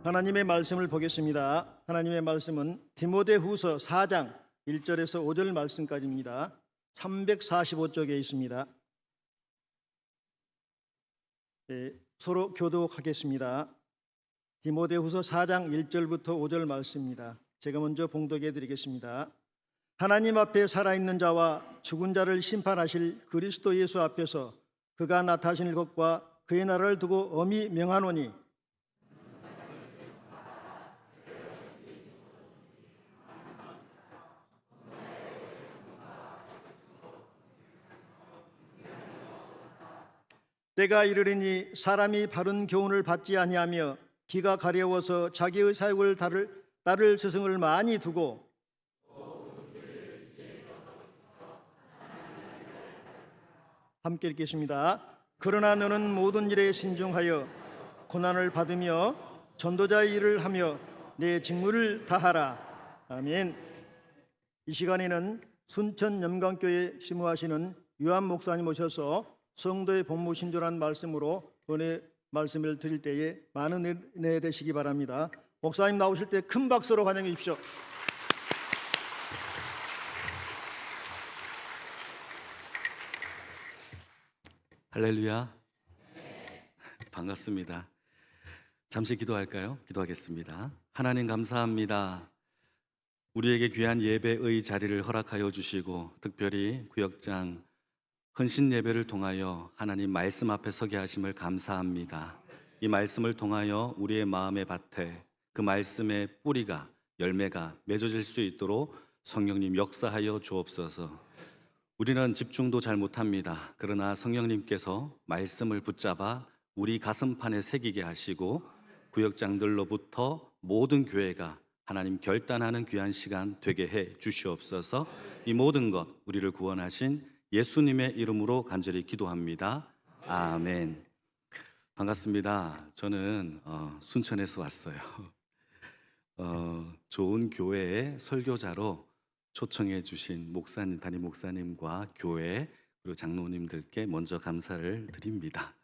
하나님의 말씀을 보겠습니다. 하나님의 말씀은 디모데후서 4장 1절에서 5절 말씀까지입니다. 345쪽에 있습니다. 서로 교독하겠습니다. 디모데후서 4장 1절부터 5절 말씀입니다. 제가 먼저 봉독해 드리겠습니다. 하나님 앞에 살아있는 자와 죽은 자를 심판하실 그리스도 예수 앞에서 그가 나타나실 것과 그의 나라를 두고 엄히 명하노니 때가 이르리니 사람이 바른 교훈을 받지 아니하며 귀가 가려워서 자기의 사욕을 따를 스승을 많이 두고 함께 읽겠습니다. 그러나 너는 모든 일에 신중하여 고난을 받으며 전도자의 일을 하며 내 직무를 다하라. 아멘. 이 시간에는 순천 염강교회 심우하시는 유한 목사님 오셔서 성도의 본무신조라는 말씀으로 은혜 말씀을 드릴 때에 많은 은혜 되시기 바랍니다. 목사님 나오실 때 큰 박수로 환영해 주십시오. 할렐루야. 반갑습니다. 잠시 기도할까요? 기도하겠습니다. 하나님 감사합니다. 우리에게 귀한 예배의 자리를 허락하여 주시고 특별히 구역장 헌신 예배를 통하여 하나님 말씀 앞에 서게 하심을 감사합니다. 이 말씀을 통하여 우리의 마음의 밭에 그 말씀의 뿌리가 열매가 맺어질 수 있도록 성령님 역사하여 주옵소서. 우리는 집중도 잘 못합니다. 그러나 성령님께서 말씀을 붙잡아 우리 가슴판에 새기게 하시고 구역장들로부터 모든 교회가 하나님 결단하는 귀한 시간 되게 해 주시옵소서. 이 모든 것 우리를 구원하신 예수님의 이름으로 간절히 기도합니다. 아멘. 반갑습니다. 저는 순천에서 왔어요. 좋은 교회의 설교자로 초청해 주신 목사님, 담임 목사님과 교회 그리고 장로님들께 먼저 감사를 드립니다.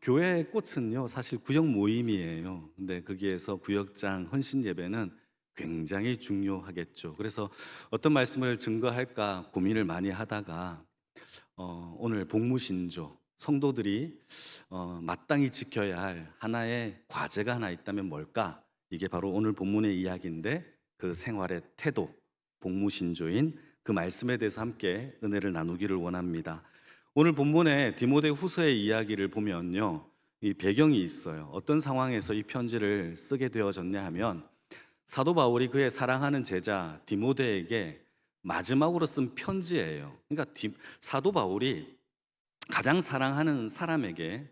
교회의 꽃은요 사실 구역 모임이에요. 근데 거기에서 구역장 헌신 예배는 굉장히 중요하겠죠. 그래서 어떤 말씀을 증거할까 고민을 많이 하다가 오늘 복무신조 성도들이 마땅히 지켜야 할 하나의 과제가 하나 있다면 뭘까? 이게 바로 오늘 본문의 이야기인데 그 생활의 태도, 복무신조인 그 말씀에 대해서 함께 은혜를 나누기를 원합니다. 오늘 본문의 디모데후서의 이야기를 보면요, 이 배경이 있어요. 어떤 상황에서 이 편지를 쓰게 되어졌냐 하면 사도 바울이 그의 사랑하는 제자 디모데에게 마지막으로 쓴 편지예요. 그러니까 사도 바울이 가장 사랑하는 사람에게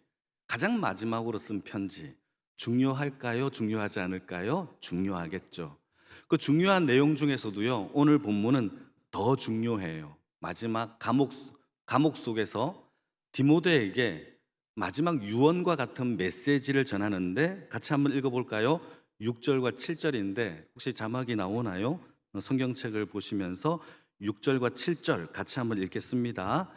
가장 마지막으로 쓴 편지. 중요할까요? 중요하지 않을까요? 중요하겠죠. 그 중요한 내용 중에서도요, 오늘 본문은 더 중요해요. 마지막 감옥 속에서 디모데에게 마지막 유언과 같은 메시지를 전하는데 같이 한번 읽어볼까요? 6절과 7절인데 혹시 자막이 나오나요? 성경책을 보시면서 6절과 7절 같이 한번 읽겠습니다.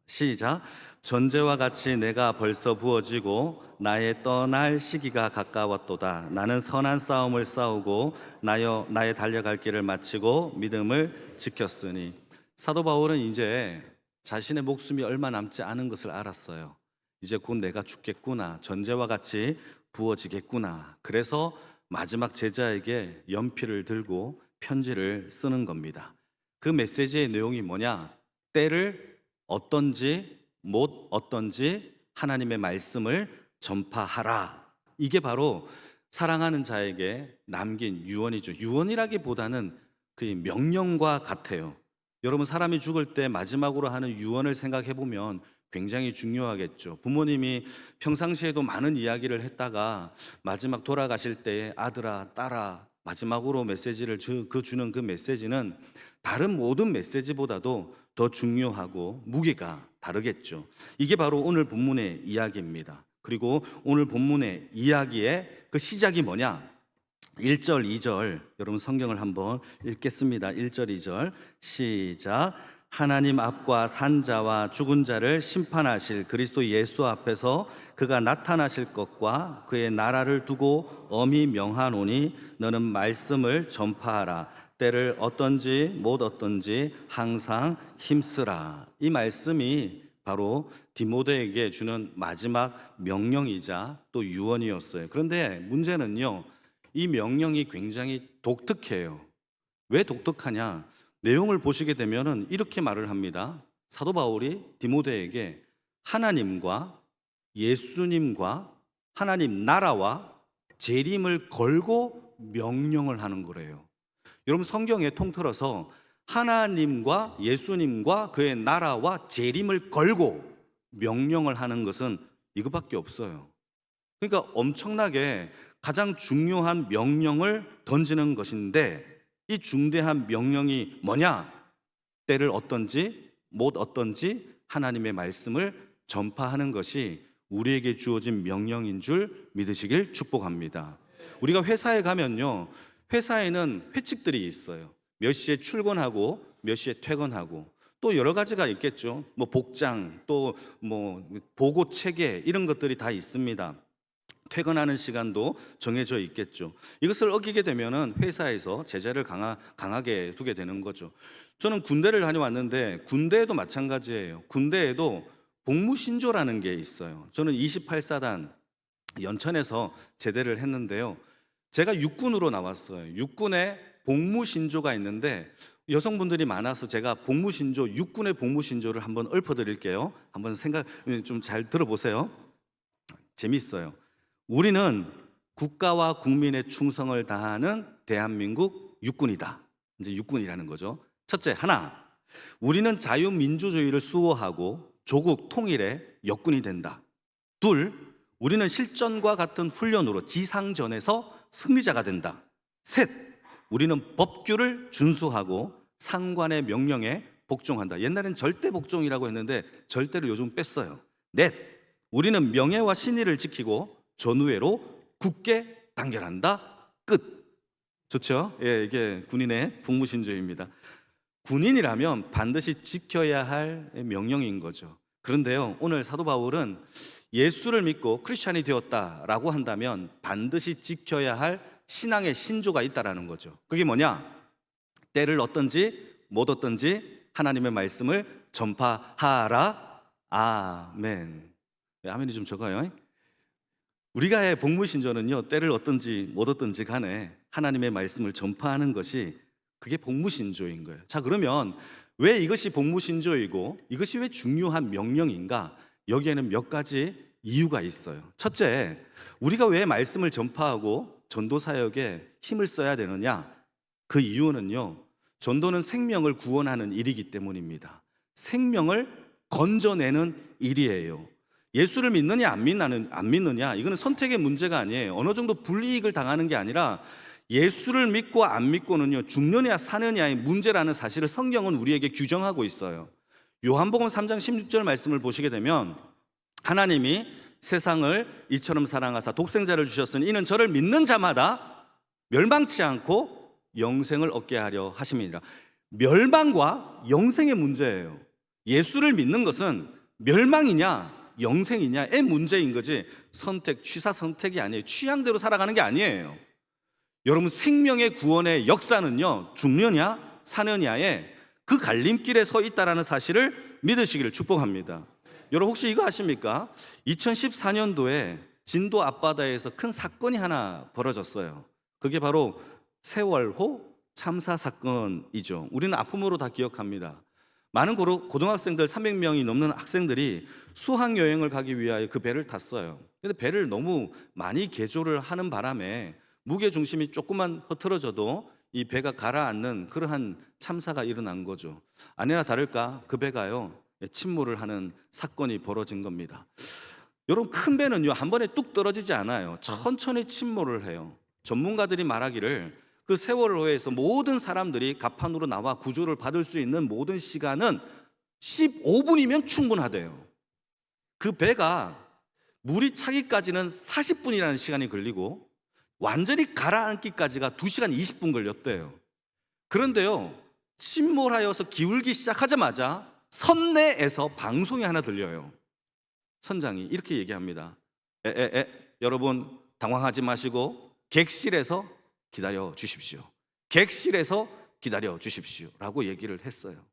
시작. 전제와 같이 내가 벌써 부어지고 나의 떠날 시기가 가까웠도다. 나는 선한 싸움을 싸우고 나의 달려갈 길을 마치고 믿음을 지켰으니. 사도 바울은 이제 자신의 목숨이 얼마 남지 않은 것을 알았어요. 이제 곧 내가 죽겠구나. 전제와 같이 부어지겠구나. 그래서 마지막 제자에게 연필을 들고 편지를 쓰는 겁니다. 그 메시지의 내용이 뭐냐? 때를 어떤지 못 어떤지 하나님의 말씀을 전파하라. 이게 바로 사랑하는 자에게 남긴 유언이죠. 유언이라기보다는 그 명령과 같아요. 여러분, 사람이 죽을 때 마지막으로 하는 유언을 생각해 보면 굉장히 중요하겠죠. 부모님이 평상시에도 많은 이야기를 했다가 마지막 돌아가실 때 아들아, 딸아, 마지막으로 메시지를 주는 그 메시지는 다른 모든 메시지보다도 더 중요하고 무게가 다르겠죠. 이게 바로 오늘 본문의 이야기입니다. 그리고 오늘 본문의 이야기의 그 시작이 뭐냐? 1절, 2절 여러분 성경을 한번 읽겠습니다. 1절, 2절 시작. 하나님 앞과 산 자와 죽은 자를 심판하실 그리스도 예수 앞에서 그가 나타나실 것과 그의 나라를 두고 엄히 명하노니 너는 말씀을 전파하라. 때를 어떤지 못 어떤지 항상 힘쓰라. 이 말씀이 바로 디모데에게 주는 마지막 명령이자 또 유언이었어요. 그런데 문제는요, 이 명령이 굉장히 독특해요. 왜 독특하냐? 내용을 보시게 되면은 이렇게 말을 합니다. 사도 바울이 디모데에게 하나님과 예수님과 하나님 나라와 재림을 걸고 명령을 하는 거래요. 여러분, 성경에 통틀어서 하나님과 예수님과 그의 나라와 재림을 걸고 명령을 하는 것은 이것밖에 없어요. 그러니까 엄청나게 가장 중요한 명령을 던지는 것인데, 이 중대한 명령이 뭐냐? 때를 어떤지 못 어떤지 하나님의 말씀을 전파하는 것이 우리에게 주어진 명령인 줄 믿으시길 축복합니다. 우리가 회사에 가면요, 회사에는 회칙들이 있어요. 몇 시에 출근하고 몇 시에 퇴근하고, 또 여러 가지가 있겠죠. 뭐 복장, 또 뭐 보고 체계, 이런 것들이 다 있습니다. 퇴근하는 시간도 정해져 있겠죠. 이것을 어기게 되면은 회사에서 제재를 강하게 두게 되는 거죠. 저는 군대를 다녀왔는데 군대에도 마찬가지예요. 군대에도 복무신조라는 게 있어요. 저는 28사단 연천에서 제대를 했는데요. 제가 육군으로 나왔어요. 육군에 복무신조가 있는데 여성분들이 많아서 제가 복무신조, 육군의 복무신조를 한번 읊어드릴게요. 한번 생각 좀 잘 들어보세요. 재밌어요. 우리는 국가와 국민의 충성을 다하는 대한민국 육군이다. 이제 육군이라는 거죠. 첫째, 하나, 우리는 자유민주주의를 수호하고 조국 통일의 역군이 된다. 둘, 우리는 실전과 같은 훈련으로 지상전에서 승리자가 된다. 셋, 우리는 법규를 준수하고 상관의 명령에 복종한다. 옛날엔 절대 복종이라고 했는데 절대로 요즘 뺐어요. 넷, 우리는 명예와 신의를 지키고 전우회로 굳게 단결한다. 끝. 좋죠? 예, 이게 군인의 복무신조입니다. 군인이라면 반드시 지켜야 할 명령인 거죠. 그런데요, 오늘 사도 바울은 예수를 믿고 크리스찬이 되었다라고 한다면 반드시 지켜야 할 신앙의 신조가 있다라는 거죠. 그게 뭐냐? 때를 어떤지 못 어떤지 하나님의 말씀을 전파하라. 아멘. 아멘이 좀 적어요. 우리가 의 복무신조는요, 때를 어떤지 못 어떤지 간에 하나님의 말씀을 전파하는 것이 그게 복무신조인 거예요. 자, 그러면 왜 이것이 복무신조이고 이것이 왜 중요한 명령인가? 여기에는 몇 가지 이유가 있어요. 첫째, 우리가 왜 말씀을 전파하고 전도 사역에 힘을 써야 되느냐? 그 이유는요, 전도는 생명을 구원하는 일이기 때문입니다. 생명을 건져내는 일이에요. 예수를 믿느냐 안 믿느냐, 이거는 선택의 문제가 아니에요. 어느 정도 불이익을 당하는 게 아니라 예수를 믿고 안 믿고는요, 죽느냐 사느냐의 문제라는 사실을 성경은 우리에게 규정하고 있어요. 요한복음 3장 16절 말씀을 보시게 되면 하나님이 세상을 이처럼 사랑하사 독생자를 주셨으니 이는 저를 믿는 자마다 멸망치 않고 영생을 얻게 하려 하심이니라. 멸망과 영생의 문제예요. 예수를 믿는 것은 멸망이냐 영생이냐의 문제인 거지 선택, 취사 선택이 아니에요. 취향대로 살아가는 게 아니에요. 여러분, 생명의 구원의 역사는요, 죽느냐 사느냐의 그 갈림길에 서 있다는 사실을 믿으시기를 축복합니다. 여러분, 혹시 이거 아십니까? 2014년도에 진도 앞바다에서 큰 사건이 하나 벌어졌어요. 그게 바로 세월호 참사 사건이죠. 우리는 아픔으로 다 기억합니다. 많은 고등학생들 300명이 넘는 학생들이 수학여행을 가기 위하여 그 배를 탔어요. 근데 배를 너무 많이 개조를 하는 바람에 무게중심이 조금만 흐트러져도 이 배가 가라앉는 그러한 참사가 일어난 거죠. 아니나 다를까 그 배가요, 침몰을 하는 사건이 벌어진 겁니다. 여러분, 큰 배는요 한 번에 뚝 떨어지지 않아요. 천천히 침몰을 해요. 전문가들이 말하기를 그 세월호에서 모든 사람들이 갑판으로 나와 구조를 받을 수 있는 모든 시간은 15분이면 충분하대요. 그 배가 물이 차기까지는 40분이라는 시간이 걸리고 완전히 가라앉기까지가 2시간 20분 걸렸대요. 그런데요, 침몰하여서 기울기 시작하자마자 선내에서 방송이 하나 들려요. 선장이 이렇게 얘기합니다. 여러분 당황하지 마시고 객실에서 기다려 주십시오. 객실에서 기다려 주십시오 라고 얘기를 했어요.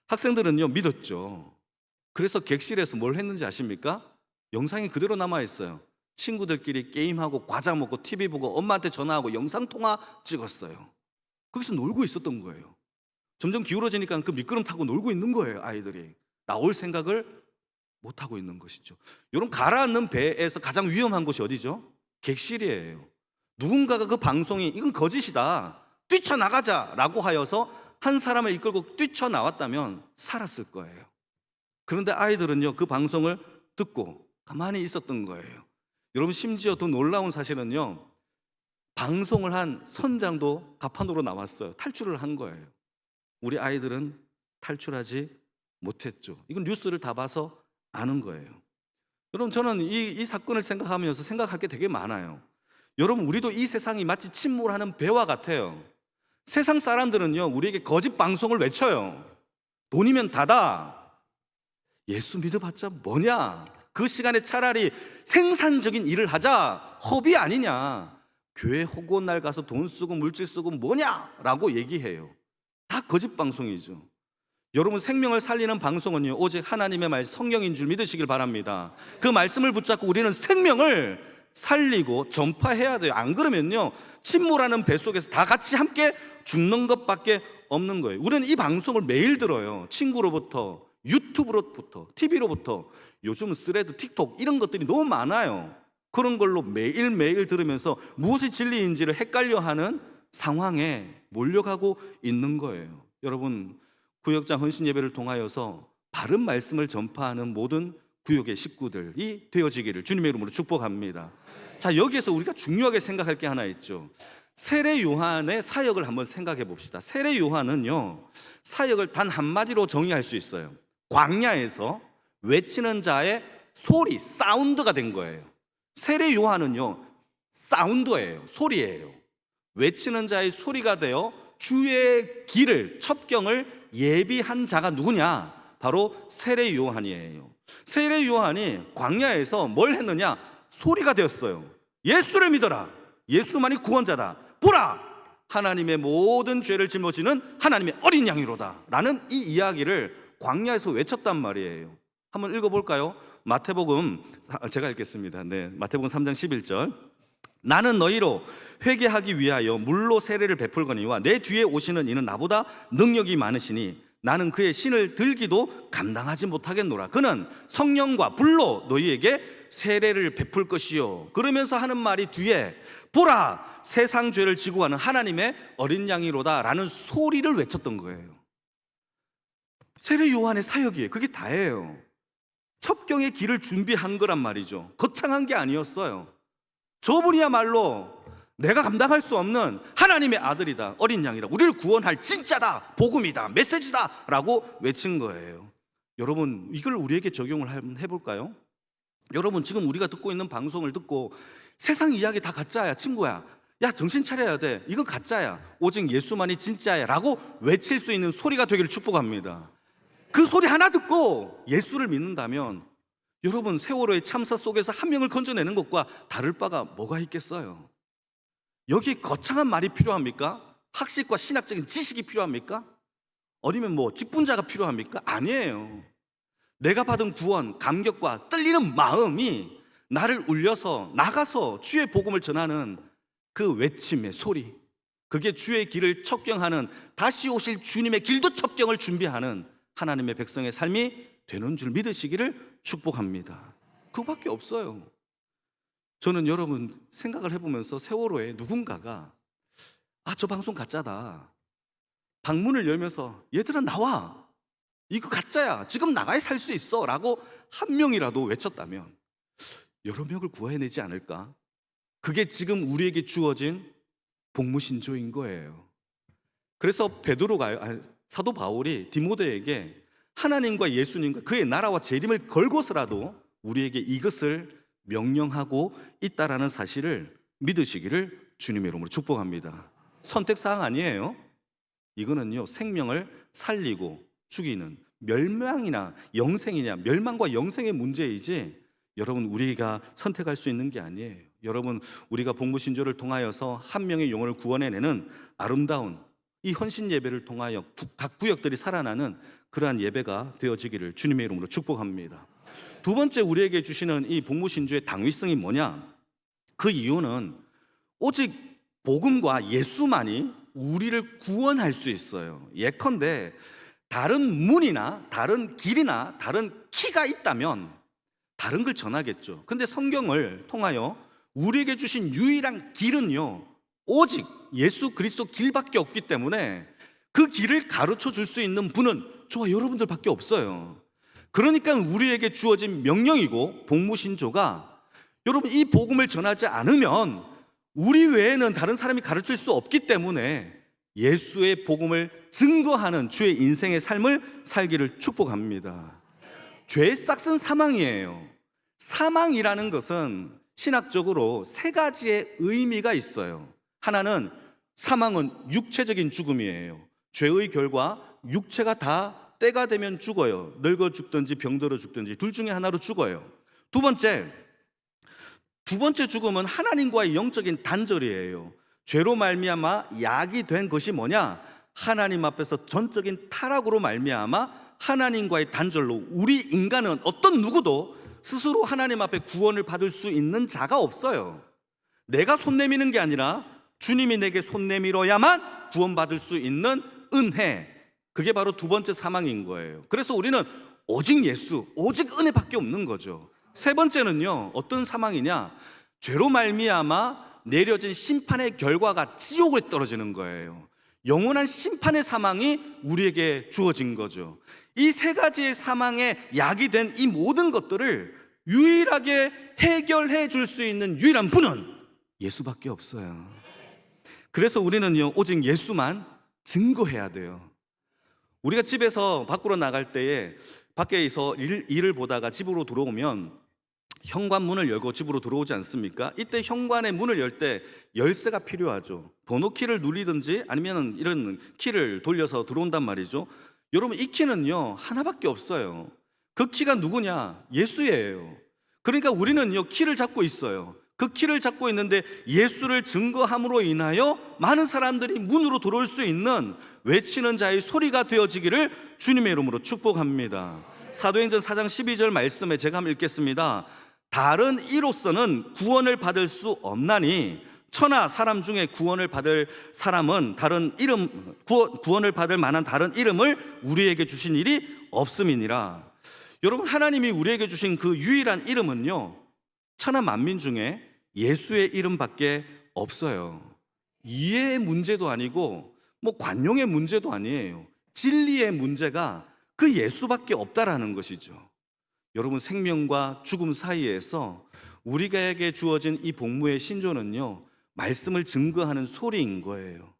학생들은요 믿었죠. 그래서 객실에서 뭘 했는지 아십니까? 영상이 그대로 남아있어요. 친구들끼리 게임하고 과자 먹고 TV 보고 엄마한테 전화하고 영상통화 찍었어요. 거기서 놀고 있었던 거예요. 점점 기울어지니까 그 미끄럼 타고 놀고 있는 거예요. 아이들이 나올 생각을 못하고 있는 것이죠. 여러분 가라앉는 배에서 가장 위험한 곳이 어디죠? 객실이에요. 누군가가 그 방송이 이건 거짓이다, 뛰쳐나가자 라고 하여서 한 사람을 이끌고 뛰쳐나왔다면 살았을 거예요. 그런데 아이들은요 그 방송을 듣고 가만히 있었던 거예요. 여러분 심지어 더 놀라운 사실은요, 방송을 한 선장도 가판으로 나왔어요. 탈출을 한 거예요. 우리 아이들은 탈출하지 못했죠. 이건 뉴스를 다 봐서 아는 거예요. 여러분 저는 이 사건을 생각하면서 생각할 게 되게 많아요. 여러분 우리도 이 세상이 마치 침몰하는 배와 같아요. 세상 사람들은요 우리에게 거짓 방송을 외쳐요. 돈이면 다다. 예수 믿어봤자 뭐냐? 그 시간에 차라리 생산적인 일을 하자. 허비 아니냐? 교회 허구한 날 가서 돈 쓰고 물질 쓰고 뭐냐? 라고 얘기해요. 다 거짓 방송이죠. 여러분 생명을 살리는 방송은요 오직 하나님의 말씀 성령인 줄 믿으시길 바랍니다. 그 말씀을 붙잡고 우리는 생명을 살리고 전파해야 돼요. 안 그러면요 침몰하는 배 속에서 다 같이 함께 죽는 것밖에 없는 거예요. 우리는 이 방송을 매일 들어요. 친구로부터, 유튜브로부터, TV로부터. 요즘은 스레드, 틱톡 이런 것들이 너무 많아요. 그런 걸로 매일매일 들으면서 무엇이 진리인지를 헷갈려하는 상황에 몰려가고 있는 거예요. 여러분 구역장 헌신 예배를 통하여서 바른 말씀을 전파하는 모든 구역의 식구들이 되어지기를 주님의 이름으로 축복합니다. 자, 여기에서 우리가 중요하게 생각할 게 하나 있죠. 세례 요한의 사역을 한번 생각해 봅시다. 세례 요한은요 사역을 단 한마디로 정의할 수 있어요. 광야에서 외치는 자의 소리, 사운드가 된 거예요. 세례 요한은요 사운드예요. 소리예요. 외치는 자의 소리가 되어 주의 길을, 첩경을 예비한 자가 누구냐? 바로 세례 요한이에요. 세례 요한이 광야에서 뭘 했느냐? 소리가 되었어요. 예수를 믿어라. 예수만이 구원자다. 보라! 하나님의 모든 죄를 짊어지는 하나님의 어린 양이로다 라는 이 이야기를 광야에서 외쳤단 말이에요. 한번 읽어볼까요? 마태복음, 제가 읽겠습니다. 네, 마태복음 3장 11절. 나는 너희로 회개하기 위하여 물로 세례를 베풀거니와 내 뒤에 오시는 이는 나보다 능력이 많으시니 나는 그의 신을 들기도 감당하지 못하겠노라. 그는 성령과 불로 너희에게 세례를 베풀 것이요. 그러면서 하는 말이 뒤에 보라 세상 죄를 지고 가는 하나님의 어린 양이로다 라는 소리를 외쳤던 거예요. 세례 요한의 사역이에요. 그게 다예요. 첩경의 길을 준비한 거란 말이죠. 거창한 게 아니었어요. 저분이야말로 내가 감당할 수 없는 하나님의 아들이다, 어린 양이다, 우리를 구원할 진짜다, 복음이다, 메시지다 라고 외친 거예요. 여러분 이걸 우리에게 적용을 한번 해볼까요? 여러분 지금 우리가 듣고 있는 방송을 듣고 세상 이야기 다 가짜야 친구야, 야 정신 차려야 돼, 이건 가짜야, 오직 예수만이 진짜야 라고 외칠 수 있는 소리가 되기를 축복합니다. 그 소리 하나 듣고 예수를 믿는다면 여러분 세월호의 참사 속에서 한 명을 건져내는 것과 다를 바가 뭐가 있겠어요? 여기에 거창한 말이 필요합니까? 학식과 신학적인 지식이 필요합니까? 아니면 뭐 직분자가 필요합니까? 아니에요. 내가 받은 구원, 감격과 떨리는 마음이 나를 울려서 나가서 주의 복음을 전하는 그 외침의 소리, 그게 주의 길을 첩경하는, 다시 오실 주님의 길도 첩경을 준비하는 하나님의 백성의 삶이 되는 줄 믿으시기를 축복합니다. 그거밖에 없어요. 저는 여러분 생각을 해보면서 세월호에 누군가가 저 방송 가짜다, 방문을 열면서 얘들아 나와, 이거 가짜야, 지금 나가야 살 수 있어 라고 한 명이라도 외쳤다면 여러 명을 구해내지 않을까? 그게 지금 우리에게 주어진 복무신조인 거예요. 그래서 사도 바울이 디모데에게 하나님과 예수님과 그의 나라와 재림을 걸고서라도 우리에게 이것을 명령하고 있다라는 사실을 믿으시기를 주님의 이름으로 축복합니다. 선택사항 아니에요. 이거는요, 생명을 살리고 죽이는, 멸망이나 영생이냐, 멸망과 영생의 문제이지 여러분 우리가 선택할 수 있는 게 아니에요. 여러분, 우리가 복무신조를 통하여서 한 명의 영혼을 구원해내는 아름다운 이 헌신 예배를 통하여 각 구역들이 살아나는 그러한 예배가 되어지기를 주님의 이름으로 축복합니다. 두 번째 우리에게 주시는 이 복무신조의 당위성이 뭐냐? 그 이유는 오직 복음과 예수만이 우리를 구원할 수 있어요. 예컨대 다른 문이나 다른 길이나 다른 키가 있다면 다른 걸 전하겠죠. 근데 성경을 통하여 우리에게 주신 유일한 길은요, 오직 예수 그리스도 길밖에 없기 때문에 그 길을 가르쳐 줄 수 있는 분은 저와 여러분들밖에 없어요. 그러니까 우리에게 주어진 명령이고 복무신조가, 여러분 이 복음을 전하지 않으면 우리 외에는 다른 사람이 가르칠 수 없기 때문에 예수의 복음을 증거하는 주의 인생의 삶을 살기를 축복합니다. 죄의 싹은 사망이에요. 사망이라는 것은 신학적으로 세 가지의 의미가 있어요. 하나는 사망은 육체적인 죽음이에요. 죄의 결과 육체가 다 때가 되면 죽어요. 늙어 죽든지 병들어 죽든지 둘 중에 하나로 죽어요. 두 번째 죽음은 하나님과의 영적인 단절이에요. 죄로 말미암아 약이 된 것이 뭐냐? 하나님 앞에서 전적인 타락으로 말미암아 하나님과의 단절로 우리 인간은 어떤 누구도 스스로 하나님 앞에 구원을 받을 수 있는 자가 없어요. 내가 손 내미는 게 아니라 주님이 내게 손 내밀어야만 구원받을 수 있는 은혜, 그게 바로 두 번째 사망인 거예요. 그래서 우리는 오직 예수, 오직 은혜밖에 없는 거죠. 세 번째는요, 어떤 사망이냐? 죄로 말미암아 내려진 심판의 결과가 지옥에 떨어지는 거예요. 영원한 심판의 사망이 우리에게 주어진 거죠. 이 세 가지의 사망의 약이 된 이 모든 것들을 유일하게 해결해 줄 수 있는 유일한 분은 예수밖에 없어요. 그래서 우리는요, 오직 예수만 증거해야 돼요. 우리가 집에서 밖으로 나갈 때에 밖에서 일을 보다가 집으로 들어오면 현관문을 열고 집으로 들어오지 않습니까? 이때 현관의 문을 열 때 열쇠가 필요하죠. 번호키를 누리든지 아니면 이런 키를 돌려서 들어온단 말이죠. 여러분, 이 키는요 하나밖에 없어요. 그 키가 누구냐? 예수예요. 그러니까 우리는요 키를 잡고 있어요. 그 키를 잡고 있는데 예수를 증거함으로 인하여 많은 사람들이 문으로 들어올 수 있는 외치는 자의 소리가 되어지기를 주님의 이름으로 축복합니다. 사도행전 4장 12절 말씀에 제가 한번 읽겠습니다. 다른 이로서는 구원을 받을 수 없나니 천하 사람 중에 구원을 받을 사람은 다른 이름, 구원을 받을 만한 다른 이름을 우리에게 주신 일이 없음이니라. 여러분, 하나님이 우리에게 주신 그 유일한 이름은요 천하 만민 중에 예수의 이름밖에 없어요. 이해의 문제도 아니고 뭐 관용의 문제도 아니에요. 진리의 문제가 그 예수밖에 없다라는 것이죠. 여러분, 생명과 죽음 사이에서 우리에게 주어진 이 복무의 신조는요 말씀을 증거하는 소리인 거예요.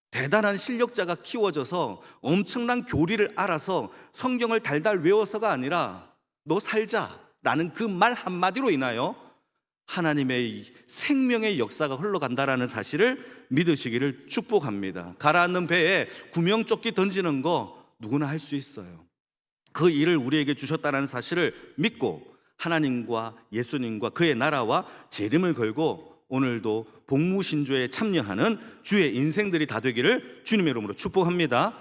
대단한 실력자가 키워져서 엄청난 교리를 알아서 성경을 달달 외워서가 아니라 너 살자라는 그 말 한마디로 인하여 하나님의 생명의 역사가 흘러간다라는 사실을 믿으시기를 축복합니다. 가라앉는 배에 구명조끼 던지는 거 누구나 할 수 있어요. 그 일을 우리에게 주셨다는 사실을 믿고 하나님과 예수님과 그의 나라와 재림을 걸고 오늘도 복무신조에 참여하는 주의 인생들이 다 되기를 주님의 이름으로 축복합니다.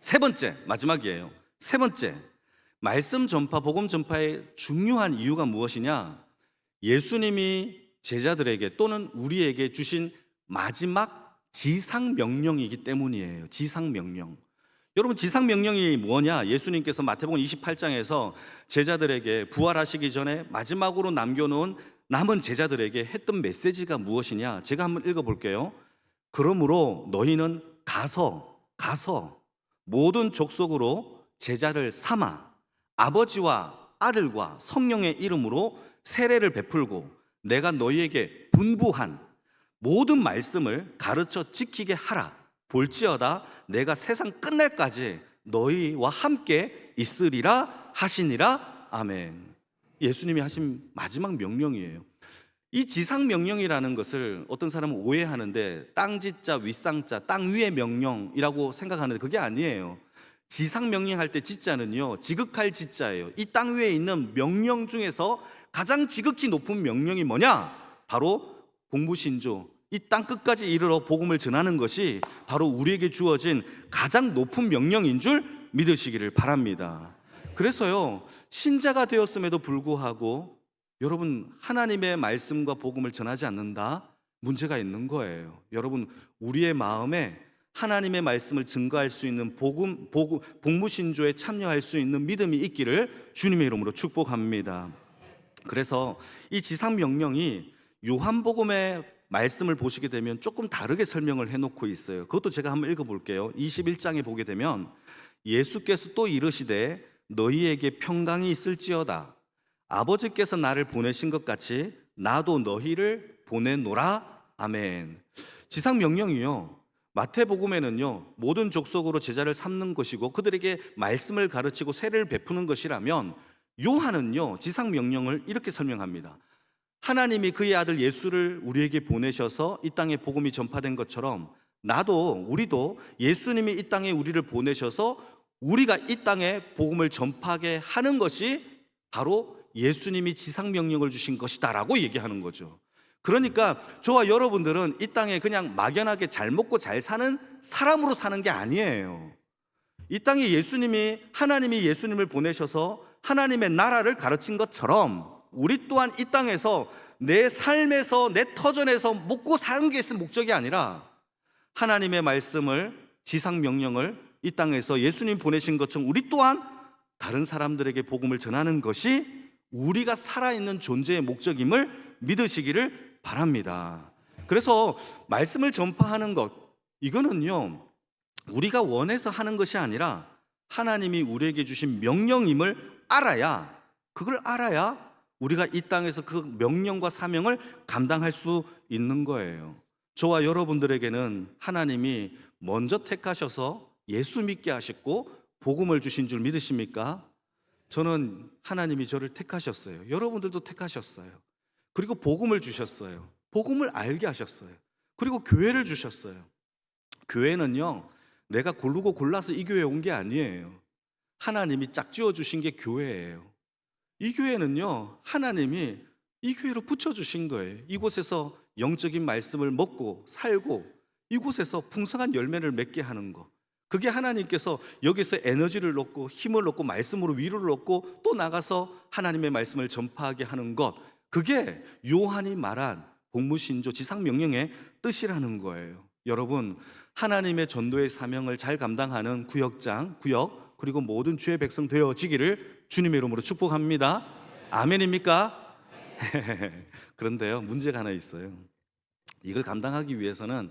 세 번째, 마지막이에요. 세 번째, 말씀 전파, 복음 전파의 중요한 이유가 무엇이냐? 예수님이 제자들에게 또는 우리에게 주신 마지막 지상명령이기 때문이에요. 지상명령. 여러분, 지상명령이 뭐냐? 예수님께서 마태복음 28장에서 제자들에게 부활하시기 전에 마지막으로 남겨놓은 남은 제자들에게 했던 메시지가 무엇이냐? 제가 한번 읽어볼게요. 그러므로 너희는 가서 모든 족속으로 제자를 삼아 아버지와 아들과 성령의 이름으로 세례를 베풀고 내가 너희에게 분부한 모든 말씀을 가르쳐 지키게 하라. 볼지어다 내가 세상 끝날까지 너희와 함께 있으리라 하시니라. 아멘. 예수님이 하신 마지막 명령이에요. 이 지상 명령이라는 것을 어떤 사람은 오해하는데 땅지자 윗상자 땅 위의 명령이라고 생각하는데 그게 아니에요. 지상 명령할 때 지자는요 지극할 지자예요. 이 땅 위에 있는 명령 중에서 가장 지극히 높은 명령이 뭐냐? 바로 공무신조, 이 땅 끝까지 이르러 복음을 전하는 것이 바로 우리에게 주어진 가장 높은 명령인 줄 믿으시기를 바랍니다. 그래서요 신자가 되었음에도 불구하고 여러분 하나님의 말씀과 복음을 전하지 않는다? 문제가 있는 거예요. 여러분 우리의 마음에 하나님의 말씀을 증거할 수 있는 복무신조에 참여할 수 있는 믿음이 있기를 주님의 이름으로 축복합니다. 그래서 이 지상 명령이 요한복음의 말씀을 보시게 되면 조금 다르게 설명을 해놓고 있어요. 그것도 제가 한번 읽어볼게요. 21장에 보게 되면 예수께서 또 이르시되 너희에게 평강이 있을지어다. 아버지께서 나를 보내신 것 같이 나도 너희를 보내노라. 아멘. 지상 명령이요 마태복음에는요 모든 족속으로 제자를 삼는 것이고 그들에게 말씀을 가르치고 세례를 베푸는 것이라면, 요한은요 지상 명령을 이렇게 설명합니다. 하나님이 그의 아들 예수를 우리에게 보내셔서 이 땅에 복음이 전파된 것처럼 우리도 예수님이 이 땅에 우리를 보내셔서 우리가 이 땅에 복음을 전파하게 하는 것이 바로 예수님이 지상 명령을 주신 것이다라고 얘기하는 거죠. 그러니까 저와 여러분들은 이 땅에 그냥 막연하게 잘 먹고 잘 사는 사람으로 사는 게 아니에요. 이 땅에 하나님이 예수님을 보내셔서 하나님의 나라를 가르친 것처럼 우리 또한 이 땅에서 내 삶에서 내 터전에서 먹고 사는 게 목적이 아니라 하나님의 말씀을 지상 명령을 이 땅에서 예수님 보내신 것처럼 우리 또한 다른 사람들에게 복음을 전하는 것이 우리가 살아있는 존재의 목적임을 믿으시기를 바랍니다. 그래서 말씀을 전파하는 것, 이거는요 우리가 원해서 하는 것이 아니라 하나님이 우리에게 주신 명령임을 그걸 알아야 우리가 이 땅에서 그 명령과 사명을 감당할 수 있는 거예요. 저와 여러분들에게는 하나님이 먼저 택하셔서 예수 믿게 하셨고 복음을 주신 줄 믿으십니까? 저는 하나님이 저를 택하셨어요. 여러분들도 택하셨어요. 그리고 복음을 주셨어요. 복음을 알게 하셨어요. 그리고 교회를 주셨어요. 교회는요 내가 고르고 골라서 이 교회에 온 게 아니에요. 하나님이 짝지어 주신 게 교회예요. 이 교회는요 하나님이 이 교회로 붙여주신 거예요. 이곳에서 영적인 말씀을 먹고 살고 이곳에서 풍성한 열매를 맺게 하는 거, 그게 하나님께서 여기서 에너지를 얻고 힘을 얻고 말씀으로 위로를 얻고 또 나가서 하나님의 말씀을 전파하게 하는 것, 그게 요한이 말한 복무신조 지상명령의 뜻이라는 거예요. 여러분 하나님의 전도의 사명을 잘 감당하는 구역 그리고 모든 주의 백성 되어지기를 주님의 이름으로 축복합니다. 아멘입니까? 그런데요 문제가 하나 있어요. 이걸 감당하기 위해서는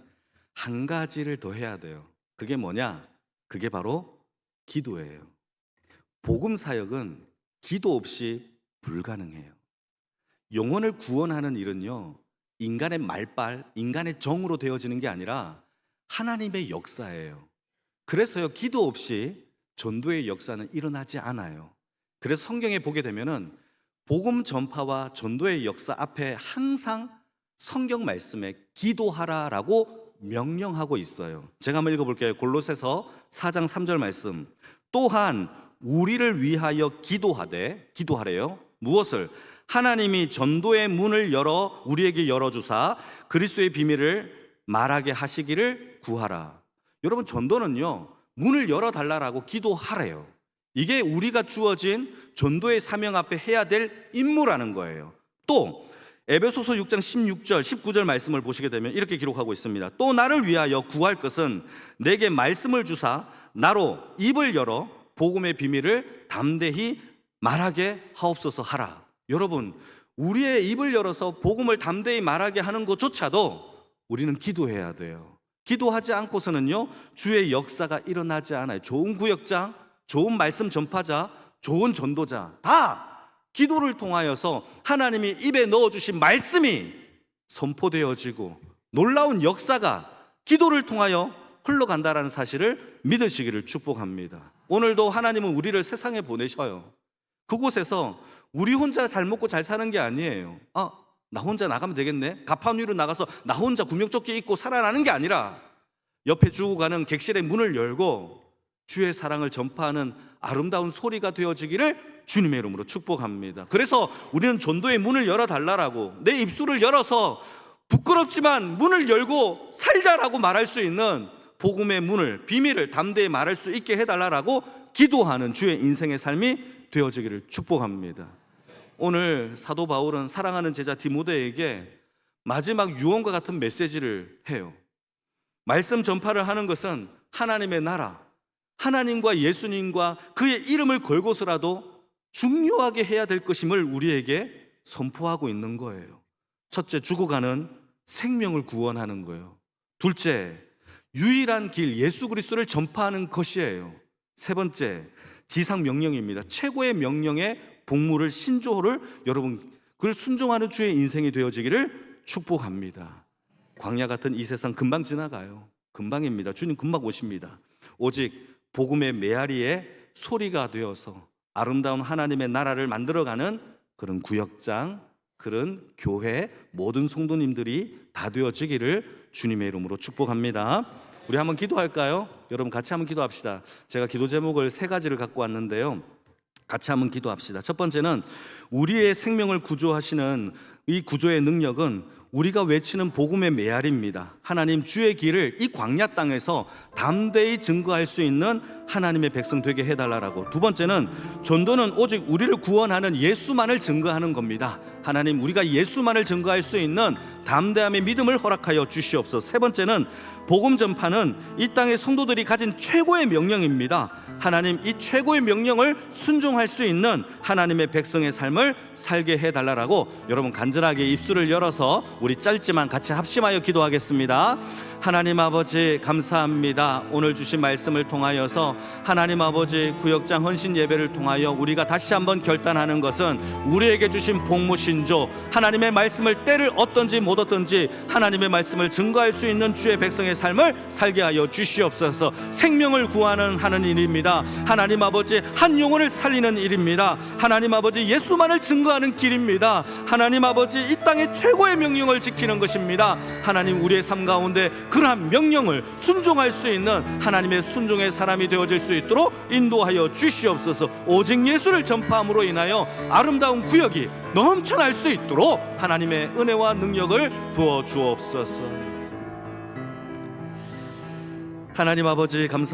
한 가지를 더 해야 돼요. 그게 뭐냐? 그게 바로 기도예요. 복음 사역은 기도 없이 불가능해요. 영혼을 구원하는 일은요 인간의 말빨, 인간의 정으로 되어지는 게 아니라 하나님의 역사예요. 그래서요 기도 없이 전도의 역사는 일어나지 않아요. 그래서 성경에 보게 되면은 복음 전파와 전도의 역사 앞에 항상 성경 말씀에 기도하라라고 명령하고 있어요. 제가 한번 읽어볼게요. 골로새서 4장 3절 말씀. 또한 우리를 위하여 기도하래요. 무엇을? 하나님이 전도의 문을 열어 우리에게 열어주사 그리스도의 비밀을 말하게 하시기를 구하라. 여러분 전도는요 문을 열어달라고 기도하래요. 이게 우리가 주어진 전도의 사명 앞에 해야 될 임무라는 거예요. 또 에베소서 6장 16절 19절 말씀을 보시게 되면 이렇게 기록하고 있습니다. 또 나를 위하여 구할 것은 내게 말씀을 주사 나로 입을 열어 복음의 비밀을 담대히 말하게 하옵소서 하라. 여러분 우리의 입을 열어서 복음을 담대히 말하게 하는 것조차도 우리는 기도해야 돼요. 기도하지 않고서는요 주의 역사가 일어나지 않아요. 좋은 구역장, 좋은 말씀 전파자, 좋은 전도자 다 기도를 통하여서 하나님이 입에 넣어주신 말씀이 선포되어지고 놀라운 역사가 기도를 통하여 흘러간다라는 사실을 믿으시기를 축복합니다. 오늘도 하나님은 우리를 세상에 보내셔요. 그곳에서 우리 혼자 잘 먹고 잘 사는 게 아니에요. 나 혼자 나가면 되겠네. 가판 위로 나가서 나 혼자 구명조끼 입고 살아나는 게 아니라 옆에 죽어가는 객실의 문을 열고 주의 사랑을 전파하는 아름다운 소리가 되어지기를 주님의 이름으로 축복합니다. 그래서 우리는 전도의 문을 열어달라라고, 내 입술을 열어서 부끄럽지만 문을 열고 살자라고 말할 수 있는 복음의 문을, 비밀을 담대히 말할 수 있게 해달라고 기도하는 주의 인생의 삶이 되어지기를 축복합니다. 오늘 사도 바울은 사랑하는 제자 디모데에게 마지막 유언과 같은 메시지를 해요. 말씀 전파를 하는 것은 하나님의 나라, 하나님과 예수님과 그의 이름을 걸고서라도 중요하게 해야 될 것임을 우리에게 선포하고 있는 거예요. 첫째, 죽어가는 생명을 구원하는 거예요. 둘째, 유일한 길 예수 그리스도를 전파하는 것이에요. 세 번째, 지상 명령입니다. 최고의 명령의 복무를, 신조를 여러분 그걸 순종하는 주의 인생이 되어지기를 축복합니다. 광야 같은 이 세상 금방 지나가요. 금방입니다. 주님 금방 오십니다. 오직 복음의 메아리의 소리가 되어서 아름다운 하나님의 나라를 만들어가는 그런 구역장, 그런 교회 모든 성도님들이 다 되어지기를 주님의 이름으로 축복합니다. 우리 한번 기도할까요? 여러분 같이 한번 기도합시다. 제가 기도 제목을 3가지를 갖고 왔는데요, 같이 한번 기도합시다. 첫 번째는 우리의 생명을 구조하시는 이 구조의 능력은 우리가 외치는 복음의 메아리입니다. 하나님 주의 길을 이 광야 땅에서 담대히 증거할 수 있는 하나님의 백성 되게 해달라고. 두 번째는 전도는 오직 우리를 구원하는 예수만을 증거하는 겁니다. 하나님 우리가 예수만을 증거할 수 있는 담대함의 믿음을 허락하여 주시옵소서. 세 번째는 복음 전파는 이 땅의 성도들이 가진 최고의 명령입니다. 하나님 이 최고의 명령을 순종할 수 있는 하나님의 백성의 삶을 살게 해달라고 여러분 간절하게 입술을 열어서 우리 짧지만 같이 합심하여 기도하겠습니다. 하나님 아버지 감사합니다. 오늘 주신 말씀을 통하여서 하나님 아버지 구역장 헌신 예배를 통하여 우리가 다시 한번 결단하는 것은 우리에게 주신 복무신조, 하나님의 말씀을 때를 얻든지 못 얻든지 하나님의 말씀을 증거할 수 있는 주의 백성의 삶을 살게 하여 주시옵소서. 생명을 구하는 하는 일입니다. 하나님 아버지 한 영혼을 살리는 일입니다. 하나님 아버지 예수만을 증거하는 길입니다. 하나님 아버지 이 땅의 최고의 명령을 지키는 것입니다. 하나님 우리의 삶 가운데 그러한 명령을 순종할 수 있는 하나님의 순종의 사람이 되어질 수 있도록 인도하여 주시옵소서. 오직 예수를 전파함으로 인하여 아름다운 구역이 넘쳐날 수 있도록 하나님의 은혜와 능력을 부어 주옵소서. 하나님 아버지 감사합니다.